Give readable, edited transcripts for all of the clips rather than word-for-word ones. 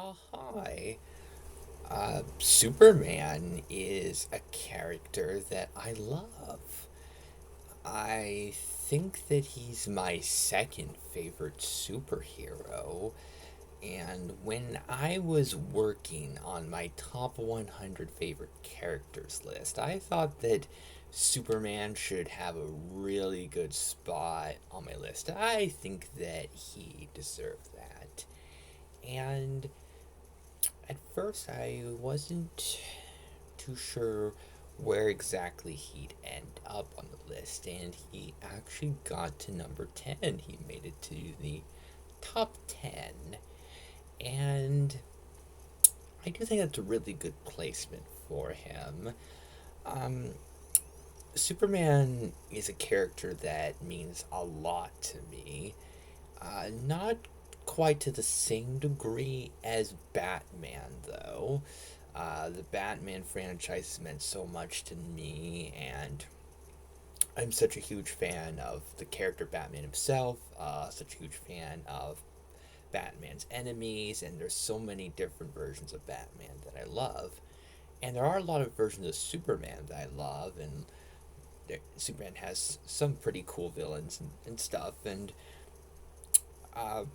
Hi. Superman is a character that I love. I think that he's my second favorite superhero. And when I was working on my top 100 favorite characters list, I thought that Superman should have a really good spot on my list. I think that he deserved that. And at first, I wasn't too sure where exactly he'd end up on the list, and he actually got to number 10. He made it to the top 10, and I do think that's a really good placement for him. Um, Superman is a character that means a lot to me. Not quite to the same degree as Batman, though. The Batman franchise meant so much to me, and I'm such a huge fan of the character Batman himself, such a huge fan of Batman's enemies, and there's so many different versions of Batman that I love. And there are a lot of versions of Superman that I love, and Superman has some pretty cool villains and stuff, and uh,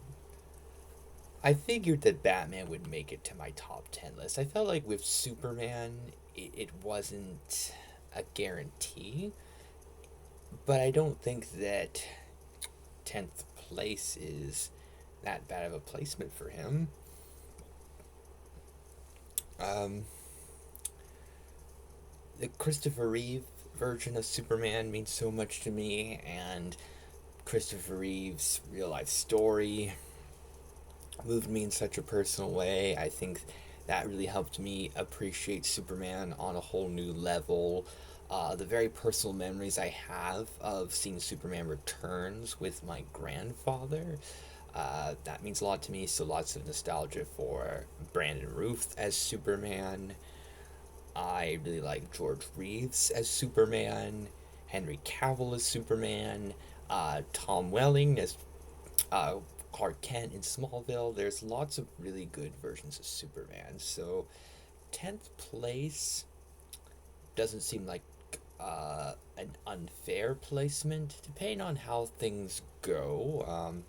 I figured that Batman would make it to my top 10 list. I felt like with Superman, it wasn't a guarantee, but I don't think that 10th place is that bad of a placement for him. Um, the Christopher Reeve version of Superman means so much to me, and Christopher Reeve's real life story moved me in such a personal way. I think that really helped me appreciate Superman on a whole new level. The very personal memories I have of seeing Superman Returns with my grandfather, that means a lot to me. So lots of nostalgia for Brandon Routh as Superman. I really like George Reeves as Superman, Henry Cavill as Superman, Tom Welling as uh, Clark Kent in Smallville. There's lots of really good versions of Superman. So 10th place doesn't seem like an unfair placement, depending on how things go.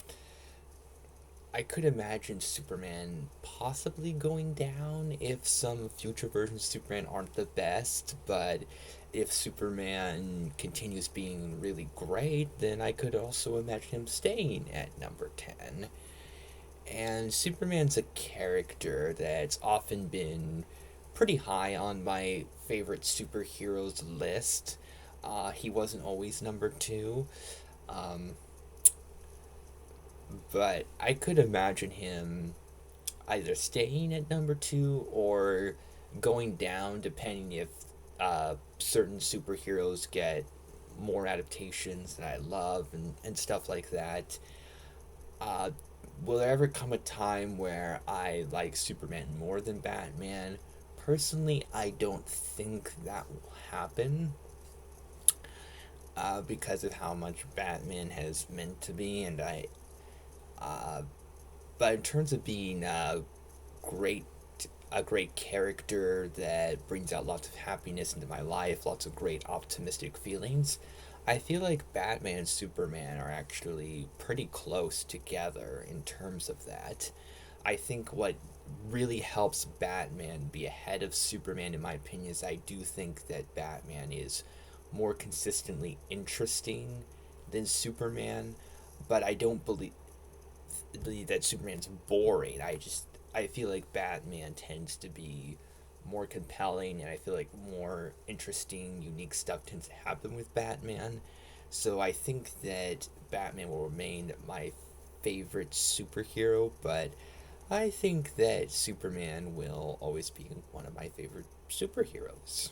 I could imagine Superman possibly going down if some future versions of Superman aren't the best, but if Superman continues being really great, then I could also imagine him staying at number 10. And Superman's a character that's often been pretty high on my favorite superheroes list. He wasn't always number two, um, but I could imagine him either staying at number two or going down, depending if certain superheroes get more adaptations that I love and stuff like that. Uh, will there ever come a time where I like Superman more than Batman? Personally, I don't think that will happen because of how much Batman has meant to me, and uh, but in terms of being great a great character that brings out lots of happiness into my life, lots of great optimistic feelings. I feel like Batman and Superman are actually pretty close together in terms of that. I think what really helps Batman be ahead of Superman, in my opinion, is I do think that Batman is more consistently interesting than Superman, but I don't believe that Superman's boring. I feel like Batman tends to be more compelling, and I feel like more interesting, unique stuff tends to happen with Batman. So I think that Batman will remain my favorite superhero, but I think that Superman will always be one of my favorite superheroes.